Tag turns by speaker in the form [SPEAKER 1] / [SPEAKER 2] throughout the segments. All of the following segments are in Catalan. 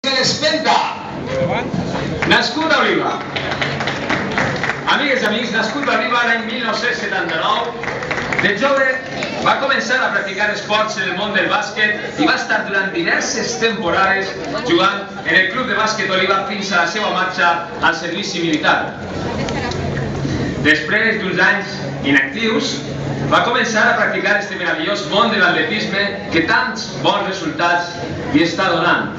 [SPEAKER 1] L'Espenta, nascut a Oliva. Amigues i amics, nascut a Oliva l'any 1979, de jove va començar a practicar esports en el món del bàsquet i va estar durant diverses temporades jugant en el Club de Bàsquet Oliva fins a la seva marxa al servici militar. Després d'uns anys inactius, va començar a practicar este meravellós món de l'atletisme que tants bons resultats li està donant.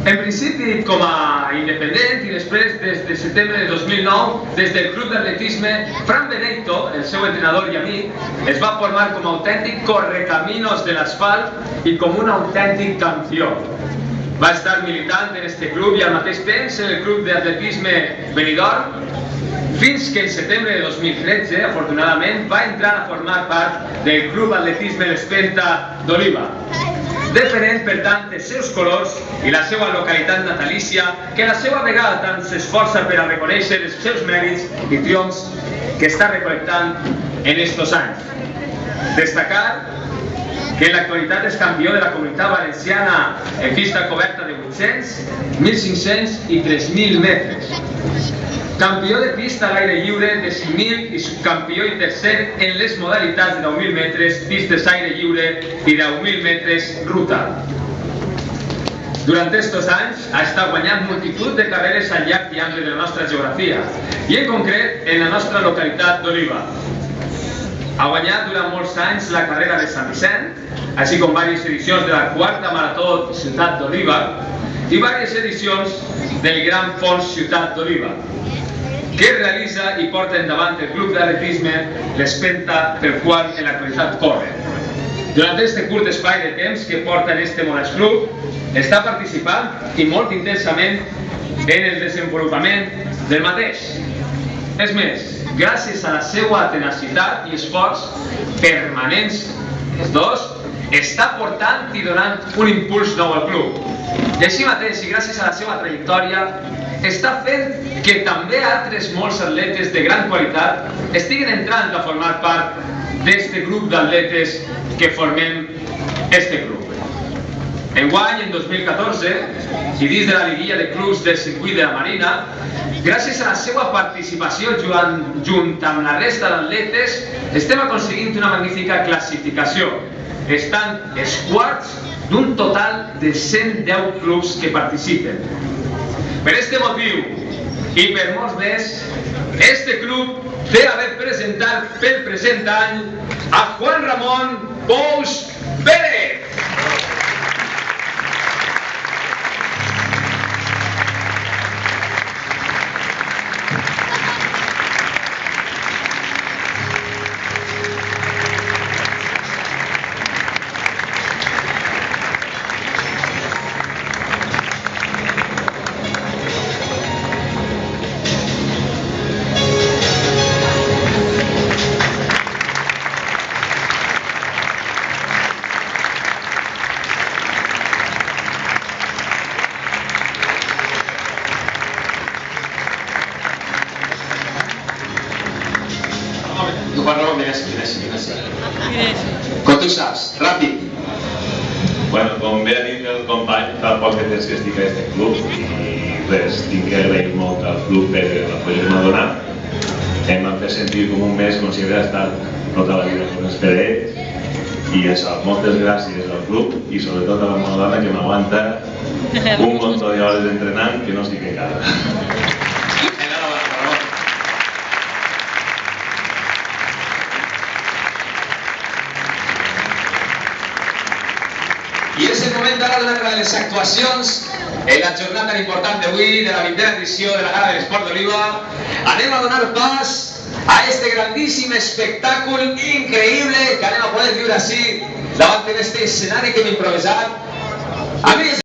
[SPEAKER 1] En principi com a independent i després des de setembre de 2009, des del Club d'Atletisme, Fran Benedito, el seu entrenador i amic, es va formar com a autèntic correcaminos de l'asfalt i com un autèntic campió. Va estar militant en este club i al mateix temps en el Club d'Atletisme Benidorm, fins que en setembre de 2013, afortunadament, va entrar a formar part del Club Atletisme L'Espenta d'Oliva, defenent, per tant, els seus colors i la seva localitat natalícia, que a la seva vegada tant s'esforça per a reconèixer els seus mèrits i triomfs que està recol·lectant en estos anys. Destacar que en l'actualitat és campió de la Comunitat Valenciana en pista coberta de 800, 1.500 i 3.000 metres. Campió de pista a l'aire lliure de 5.000 i subcampió i tercer en les modalitats de 10.000 metres, pistes aire lliure i 10.000 metres ruta. Durant estos anys ha estat guanyant multitud de carreres al llarg i ample de la nostra geografia i en concret en la nostra localitat d'Oliva. Ha guanyat durant molts anys la carrera de Sant Vicent, així com diverses edicions de la quarta marató Ciutat d'Oliva i diverses edicions del Gran Fons Ciutat d'Oliva, que realitza i porta endavant el Club d'Atletisme L'Espenta, pel qual en l'actualitat corre. Durant este curt espai de temps que porta en este modest club, està participant i molt intensament en el desenvolupament del mateix. És més, gràcies a la seva tenacitat i esforç permanents, els dos, està portant i donant un impuls nou al club. I així mateix, i gràcies a la seva trajectòria, està fent que també altres molts atletes de gran qualitat estiguen entrant a formar part d'este grup d'atletes que formem este club. Enguany, en 2014, i dins de la liguilla de clubs del circuit de la Marina, gràcies a la seva participació junt amb la resta d'atletes, estem aconseguint una magnífica classificació, estant els quarts d'un total de 110 clubs que participen. Per este motiu i per molts més, este club té a bé presentar pel present any a Juan Ramon Pous Pérez.
[SPEAKER 2] Juan Ramon, vine així. Com tu saps, ràpid.
[SPEAKER 3] Bueno, com bé ha dit el company, fa poc de temps que estic a aquest club i res, tinc que agrair molt al club per l'apoyo que m'ha donat. Em van fer sentir com un mes com si hagués estat tota la vida com esperé i això, moltes gràcies al club i sobretot a la meva dona que m'aguanta un munt d'hores entrenant que no estic en casa.
[SPEAKER 1] I és el moment d'ara d'una de les actuacions en la jornada tan important d'avui, de la 20a edició de la Gala de l'Esport d'Oliva. Anem a donar pas a este grandíssim espectacle increïble que anem a poder viure així davant d'aquest escenari que hem improvisat. Amics,